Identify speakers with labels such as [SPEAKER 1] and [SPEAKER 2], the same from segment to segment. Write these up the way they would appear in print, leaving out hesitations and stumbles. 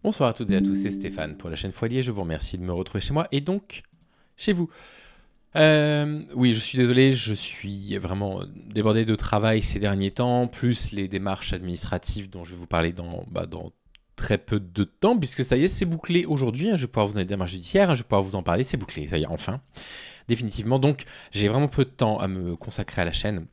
[SPEAKER 1] Bonsoir à toutes et à tous, c'est Stéphane pour la chaîne Foilier. Je vous remercie de me retrouver chez moi et donc chez vous. Oui, je suis désolé, je suis vraiment débordé de travail ces derniers temps, plus les démarches administratives dont je vais vous parler dans très peu de temps, puisque ça y est, c'est bouclé aujourd'hui. Je vais pouvoir vous donner des démarches judiciaires, je vais pouvoir vous en parler, c'est bouclé, ça y est, enfin, définitivement. Donc, j'ai vraiment peu de temps à me consacrer à la chaîne.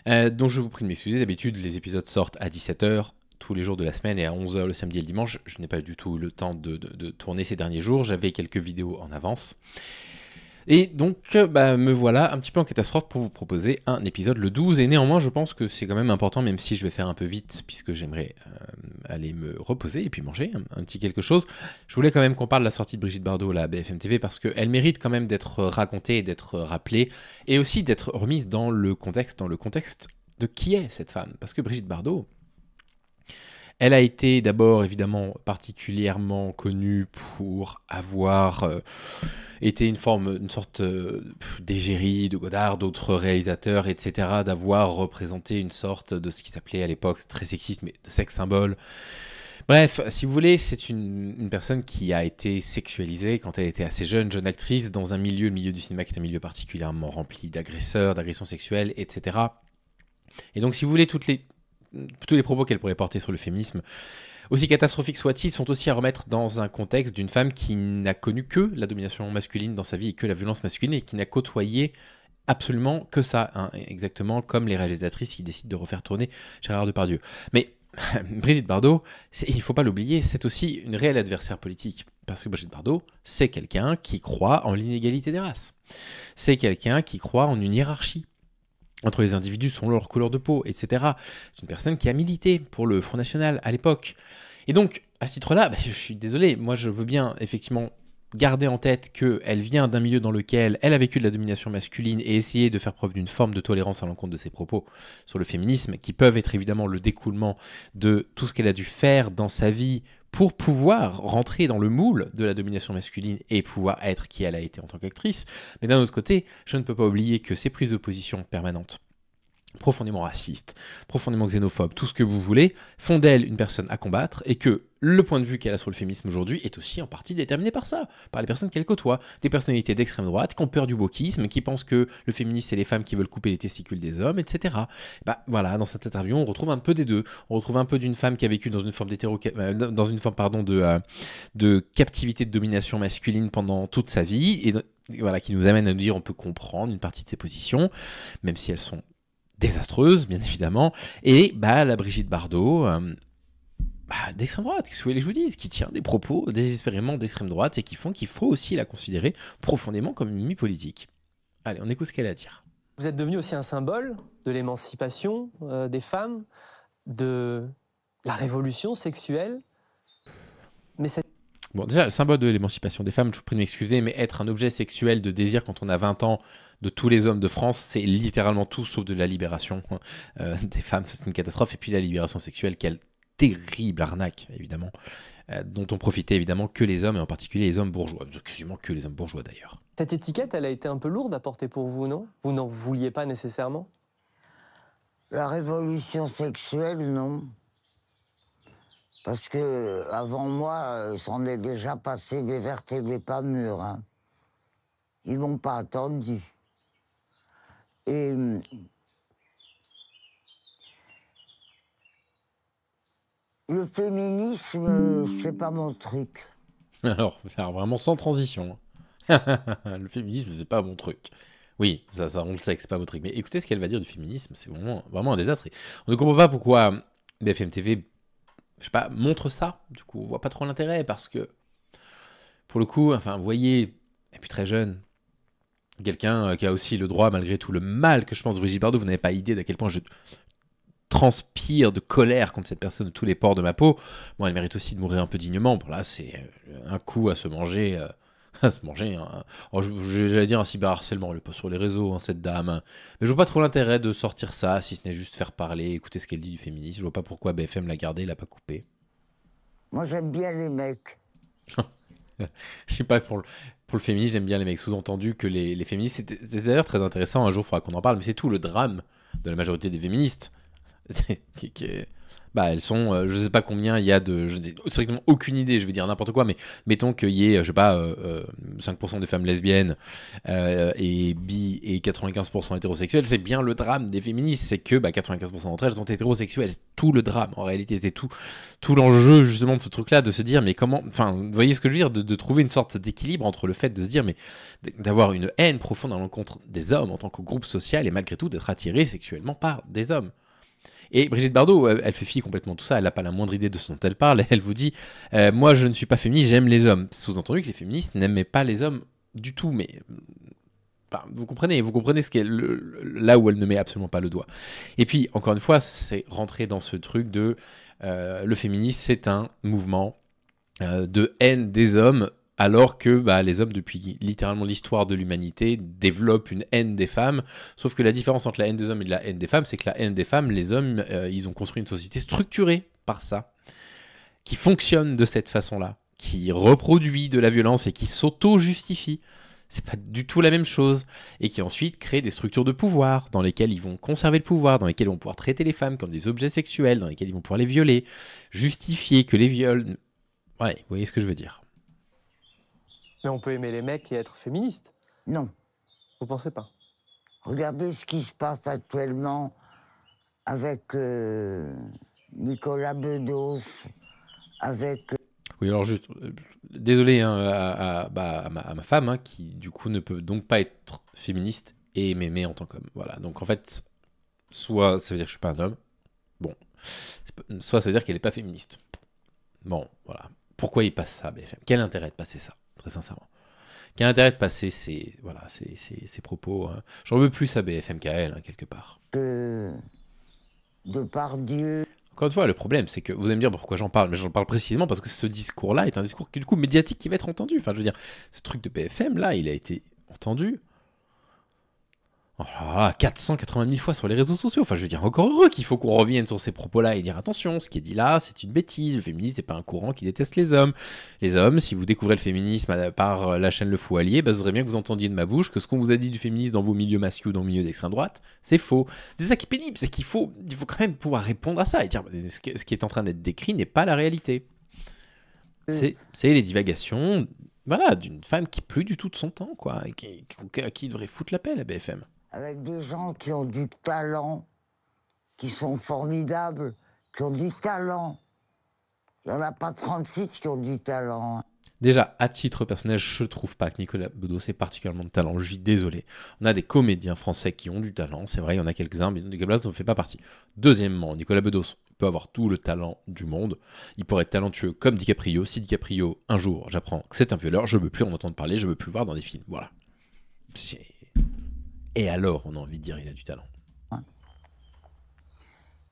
[SPEAKER 1] Donc, je vous prie de m'excuser. D'habitude, les épisodes sortent à 17h tous les jours de la semaine et à 11h le samedi et le dimanche. Je n'ai pas du tout eu le temps de tourner ces derniers jours. J'avais quelques vidéos en avance. Et donc, me voilà un petit peu en catastrophe pour vous proposer un épisode le 12. Et néanmoins, je pense que c'est quand même important, même si je vais faire un peu vite, puisque j'aimerais aller me reposer et puis manger un petit quelque chose. Je voulais quand même qu'on parle de la sortie de Brigitte Bardot à la BFM TV, parce qu'elle mérite quand même d'être racontée et d'être rappelée, et aussi d'être remise dans le contexte de qui est cette femme. Parce que Brigitte Bardot, elle a été d'abord évidemment particulièrement connue pour avoir était une sorte d'égérie de Godard, d'autres réalisateurs, etc., d'avoir représenté une sorte de ce qui s'appelait à l'époque, très sexiste, mais de sex symbole. Bref, si vous voulez, c'est une personne qui a été sexualisée quand elle était assez jeune actrice, dans le milieu du cinéma qui est un milieu particulièrement rempli d'agresseurs, d'agressions sexuelles, etc. Et donc, si vous voulez, tous les propos qu'elle pourrait porter sur le féminisme, aussi catastrophiques soient-ils, sont aussi à remettre dans un contexte d'une femme qui n'a connu que la domination masculine dans sa vie et que la violence masculine, et qui n'a côtoyé absolument que ça, hein, exactement comme les réalisatrices qui décident de refaire tourner Gérard Depardieu. Mais Brigitte Bardot, il ne faut pas l'oublier, c'est aussi une réelle adversaire politique. Parce que Brigitte Bardot, c'est quelqu'un qui croit en l'inégalité des races. C'est quelqu'un qui croit en une hiérarchie entre les individus selon leur couleur de peau, etc. C'est une personne qui a milité pour le Front National à l'époque. Et donc, à ce titre-là, je suis désolé, moi je veux bien effectivement garder en tête qu'elle vient d'un milieu dans lequel elle a vécu de la domination masculine et essayer de faire preuve d'une forme de tolérance à l'encontre de ses propos sur le féminisme, qui peuvent être évidemment le découlement de tout ce qu'elle a dû faire dans sa vie pour pouvoir rentrer dans le moule de la domination masculine et pouvoir être qui elle a été en tant qu'actrice. Mais d'un autre côté, je ne peux pas oublier que ces prises de position permanentes, profondément racistes, profondément xénophobes, tout ce que vous voulez, font d'elle une personne à combattre, et que le point de vue qu'elle a sur le féminisme aujourd'hui est aussi en partie déterminé par ça, par les personnes qu'elle côtoie, des personnalités d'extrême droite qui ont peur du wokisme, qui pensent que le féminisme c'est les femmes qui veulent couper les testicules des hommes, etc. Voilà, dans cette interview on retrouve un peu des deux, on retrouve un peu d'une femme qui a vécu dans une forme de captivité de domination masculine pendant toute sa vie, et voilà, qui nous amène à nous dire on peut comprendre une partie de ses positions, même si elles sont désastreuse, bien évidemment, et la Brigitte Bardot, d'extrême droite, qu'est-ce que vous voulez que je vous dise, qui tient des propos désespérément d'extrême droite et qui font qu'il faut aussi la considérer profondément comme une ennemie politique. Allez, on écoute ce qu'elle a à dire.
[SPEAKER 2] Vous êtes devenu aussi un symbole de l'émancipation des femmes, de la révolution sexuelle, mais c'est...
[SPEAKER 1] Bon, déjà, le symbole de l'émancipation des femmes, je vous prie de m'excuser, mais être un objet sexuel de désir quand on a 20 ans de tous les hommes de France, c'est littéralement tout sauf de la libération des femmes. C'est une catastrophe. Et puis la libération sexuelle, quelle terrible arnaque, évidemment, dont ont profité évidemment que les hommes, et en particulier les hommes bourgeois. Excusez-moi, que les hommes bourgeois d'ailleurs.
[SPEAKER 2] Cette étiquette, elle a été un peu lourde à porter pour vous, non? Vous n'en vouliez pas nécessairement?
[SPEAKER 3] La révolution sexuelle, non. Parce que avant moi, c'en est déjà passé des vertes et des pas mûres. Hein. Ils m'ont pas attendu. Et le féminisme, c'est pas mon truc.
[SPEAKER 1] Alors vraiment sans transition. Le féminisme, c'est pas mon truc. Oui, ça on le sait que c'est pas votre truc. Mais écoutez ce qu'elle va dire du féminisme, c'est vraiment un désastre. On ne comprend pas pourquoi BFM TV, je sais pas, montre ça. Du coup, on voit pas trop l'intérêt, parce que, pour le coup, enfin, vous voyez, et puis très jeune, quelqu'un qui a aussi le droit, malgré tout le mal que je pense de Brigitte Bardot, vous n'avez pas idée d'à quel point je transpire de colère contre cette personne de tous les pores de ma peau. Bon, elle mérite aussi de mourir un peu dignement. Bon, là, c'est un coup à se manger... j'allais dire un cyberharcèlement, elle est pas sur les réseaux, hein, cette dame. Mais je vois pas trop l'intérêt de sortir ça, si ce n'est juste faire parler, écouter ce qu'elle dit du féminisme. Je vois pas pourquoi BFM l'a gardé, l'a pas coupé.
[SPEAKER 3] Moi, j'aime bien les mecs.
[SPEAKER 1] Je sais pas, pour le féminisme, j'aime bien les mecs. Sous-entendu que les féministes, c'est d'ailleurs très intéressant, un jour il faudra qu'on en parle, mais c'est tout le drame de la majorité des féministes. Bah, elles sont, je sais pas combien il y a de, je n'ai strictement aucune idée, je vais dire n'importe quoi, mais mettons qu'il y ait, je sais pas, 5% des femmes lesbiennes et bi et 95% hétérosexuelles, c'est bien le drame des féministes, c'est que 95% d'entre elles sont hétérosexuelles, c'est tout le drame en réalité, c'est tout l'enjeu justement de ce truc-là, de se dire mais comment, enfin, vous voyez ce que je veux dire, de trouver une sorte d'équilibre entre le fait de se dire mais d'avoir une haine profonde à l'encontre des hommes en tant que groupe social et malgré tout d'être attiré sexuellement par des hommes. Et Brigitte Bardot, elle fait fi complètement de tout ça, elle n'a pas la moindre idée de ce dont elle parle, elle vous dit moi je ne suis pas féministe, j'aime les hommes. Sous-entendu que les féministes n'aimaient pas les hommes du tout, mais enfin, vous comprenez ce qu'est là où elle ne met absolument pas le doigt. Et puis, encore une fois, c'est rentrer dans ce truc de le féminisme, c'est un mouvement de haine des hommes, alors que les hommes, depuis littéralement l'histoire de l'humanité, développent une haine des femmes. Sauf que la différence entre la haine des hommes et la haine des femmes, c'est que la haine des femmes, les hommes, ils ont construit une société structurée par ça, qui fonctionne de cette façon-là, qui reproduit de la violence et qui s'auto-justifie. C'est pas du tout la même chose. Et qui ensuite crée des structures de pouvoir dans lesquelles ils vont conserver le pouvoir, dans lesquelles ils vont pouvoir traiter les femmes comme des objets sexuels, dans lesquelles ils vont pouvoir les violer, justifier que les viols... Ouais, vous voyez ce que je veux dire.
[SPEAKER 2] Mais on peut aimer les mecs et être féministe.
[SPEAKER 3] Non.
[SPEAKER 2] Vous pensez pas?
[SPEAKER 3] Regardez ce qui se passe actuellement avec Nicolas Bedos, avec...
[SPEAKER 1] Oui, alors juste, désolé à ma femme, hein, qui du coup ne peut donc pas être féministe et m'aimer en tant qu'homme. Voilà, donc en fait, soit ça veut dire que je suis pas un homme, bon, soit ça veut dire qu'elle est pas féministe. Bon, voilà. Pourquoi il passe ça, BFM? Quel intérêt de passer ça, très sincèrement? Quel intérêt de passer ces propos, hein. J'en veux plus à BFM qu'à elle, hein, quelque part.
[SPEAKER 3] Depardieu.
[SPEAKER 1] Encore une fois, le problème, c'est que vous allez me dire pourquoi j'en parle, mais j'en parle précisément parce que ce discours-là est un discours qui, du coup, médiatique qui va être entendu. Enfin, je veux dire, ce truc de BFM, là, il a été entendu. Oh là là, 480 000 fois sur les réseaux sociaux. Enfin, je veux dire, encore heureux qu'il faut qu'on revienne sur ces propos-là et dire attention, ce qui est dit là, c'est une bêtise. Le féminisme, c'est pas un courant qui déteste les hommes. Les hommes, si vous découvrez le féminisme par la chaîne Le Fou Allié, ce serait bien que vous entendiez de ma bouche que ce qu'on vous a dit du féminisme dans vos milieux masculins ou dans le milieu d'extrême droite, c'est faux. C'est ça qui est pénible, c'est qu'il faut quand même pouvoir répondre à ça et dire ce qui est en train d'être décrit n'est pas la réalité. C'est les divagations, voilà, d'une femme qui plus du tout de son temps, quoi, et qui devrait foutre la paix, la BFM.
[SPEAKER 3] Avec des gens qui ont du talent, qui sont formidables, qui ont du talent. Il n'y en a pas 36 qui ont du talent.
[SPEAKER 1] Déjà, à titre personnel, je ne trouve pas que Nicolas Bedos ait particulièrement de talent. Je suis désolé. On a des comédiens français qui ont du talent. C'est vrai, il y en a quelques-uns, mais Nicolas Bedos ne fait pas partie. Deuxièmement, Nicolas Bedos peut avoir tout le talent du monde. Il pourrait être talentueux comme DiCaprio. Si DiCaprio, un jour, j'apprends que c'est un violeur, je ne veux plus en entendre parler, je ne veux plus le voir dans des films. Voilà. Et alors, on a envie de dire il a du talent.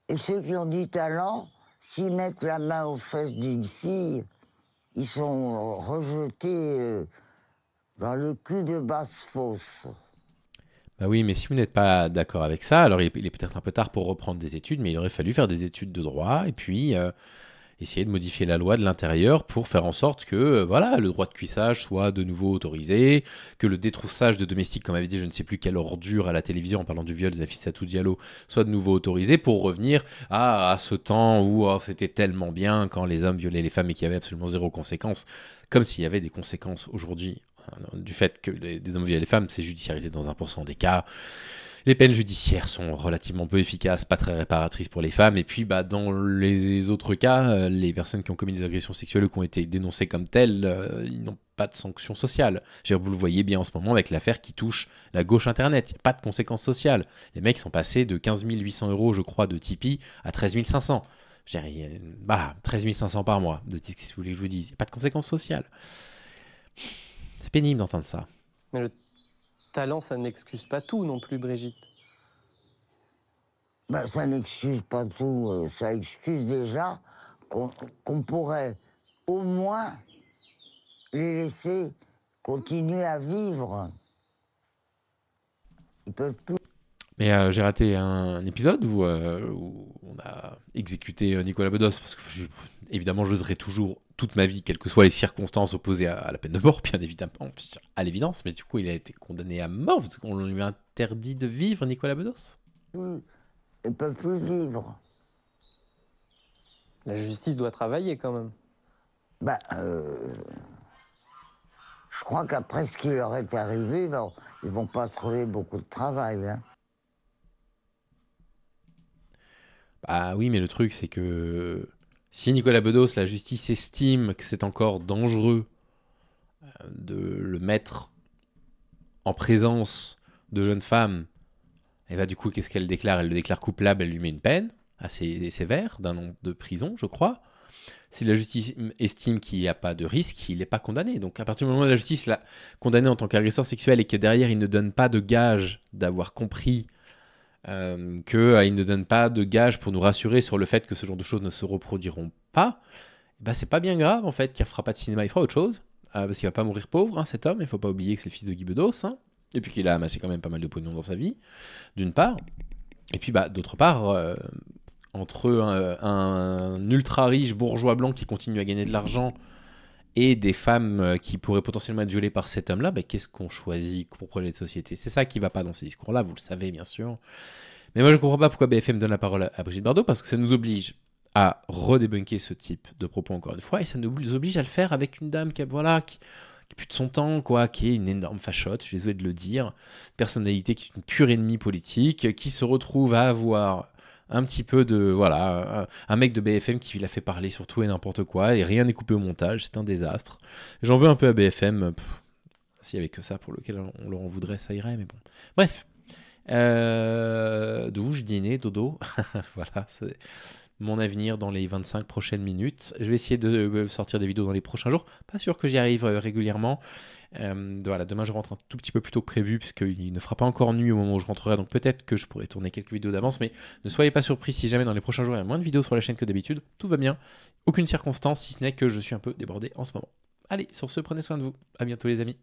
[SPEAKER 3] Et ceux qui ont du talent, s'ils mettent la main aux fesses d'une fille, ils sont rejetés dans le cul de basse-fosse.
[SPEAKER 1] Bah oui, mais si vous n'êtes pas d'accord avec ça, alors il est peut-être un peu tard pour reprendre des études, mais il aurait fallu faire des études de droit et puis essayer de modifier la loi de l'intérieur pour faire en sorte que voilà, le droit de cuissage soit de nouveau autorisé, que le détroussage de domestiques, comme avait dit je ne sais plus quelle ordure à la télévision en parlant du viol de Nafissatou Diallo, soit de nouveau autorisé pour revenir à ce temps où c'était tellement bien quand les hommes violaient les femmes et qu'il y avait absolument zéro conséquence, comme s'il y avait des conséquences aujourd'hui du fait que des hommes violent les femmes, c'est judiciarisé dans 1% des cas. Les peines judiciaires sont relativement peu efficaces, pas très réparatrices pour les femmes. Et puis, dans les autres cas, les personnes qui ont commis des agressions sexuelles ou qui ont été dénoncées comme telles, ils n'ont pas de sanctions sociales. Vous le voyez bien en ce moment avec l'affaire qui touche la gauche Internet. Il n'y a pas de conséquences sociales. Les mecs sont passés de 15 800 €, je crois, de Tipeee à 13 500. Voilà, 13 500 par mois. Qu'est-ce que vous voulez que je vous dise? Il n'y a pas de conséquences sociales. C'est pénible d'entendre ça.
[SPEAKER 2] Mais le talent, ça n'excuse pas tout non plus, Brigitte.
[SPEAKER 3] Ça n'excuse pas tout. Ça excuse déjà qu'on pourrait au moins les laisser continuer à vivre. Ils peuvent plus.
[SPEAKER 1] Mais j'ai raté un épisode où on a exécuté Nicolas Bedos, parce que évidemment, j'oserais toujours toute ma vie, quelles que soient les circonstances opposées à la peine de mort, bien évidemment, à l'évidence, mais du coup, il a été condamné à mort, parce qu'on lui a interdit de vivre, Nicolas Bedos.
[SPEAKER 3] Ils ne peuvent plus vivre.
[SPEAKER 2] La justice doit travailler quand même.
[SPEAKER 3] Ben, je crois qu'après ce qui leur est arrivé, ils vont pas trouver beaucoup de travail. Hein.
[SPEAKER 1] Bah oui, mais le truc, c'est que si Nicolas Bedos, la justice estime que c'est encore dangereux de le mettre en présence de jeunes femmes, et bah du coup, qu'est-ce qu'elle déclare? Elle le déclare coupable, elle lui met une peine assez sévère, d'1 an de prison, je crois. Si la justice estime qu'il n'y a pas de risque, il n'est pas condamné. Donc à partir du moment où la justice l'a condamné en tant qu'agresseur sexuel et que derrière il ne donne pas de gage d'avoir compris, qu'il ne donne pas de gage pour nous rassurer sur le fait que ce genre de choses ne se reproduiront pas, bah c'est pas bien grave en fait, qu'il ne fera pas de cinéma, il fera autre chose, parce qu'il va pas mourir pauvre, hein, cet homme, il faut pas oublier que c'est le fils de Guy Bedos, hein, et puis qu'il a amassé quand même pas mal de pognon dans sa vie, d'une part, et puis bah d'autre part, entre un ultra riche bourgeois blanc qui continue à gagner de l'argent et des femmes qui pourraient potentiellement être violées par cet homme-là, bah, qu'est-ce qu'on choisit pour projet de société? C'est ça qui va pas dans ces discours-là, vous le savez bien sûr. Mais moi je comprends pas pourquoi BFM donne la parole à Brigitte Bardot, parce que ça nous oblige à redébunker ce type de propos encore une fois, et ça nous oblige à le faire avec une dame qui pue de son temps, quoi, qui est une énorme fachotte, je suis désolé de le dire, personnalité qui est une pure ennemie politique, qui se retrouve à avoir un petit peu de, voilà, un mec de BFM qui l'a fait parler sur tout et n'importe quoi, et rien n'est coupé au montage, c'est un désastre. J'en veux un peu à BFM, s'il n'y avait que ça pour lequel on leur en voudrait, ça irait, mais bon. Bref, douche, dîner, dodo, voilà, c'est mon avenir dans les 25 prochaines minutes. Je vais essayer de sortir des vidéos dans les prochains jours. Pas sûr que j'y arrive régulièrement. Voilà, demain je rentre un tout petit peu plus tôt que prévu puisqu'il ne fera pas encore nuit au moment où je rentrerai. Donc peut-être que je pourrai tourner quelques vidéos d'avance. Mais ne soyez pas surpris si jamais dans les prochains jours il y a moins de vidéos sur la chaîne que d'habitude. Tout va bien. Aucune circonstance si ce n'est que je suis un peu débordé en ce moment. Allez, sur ce, prenez soin de vous. À bientôt les amis.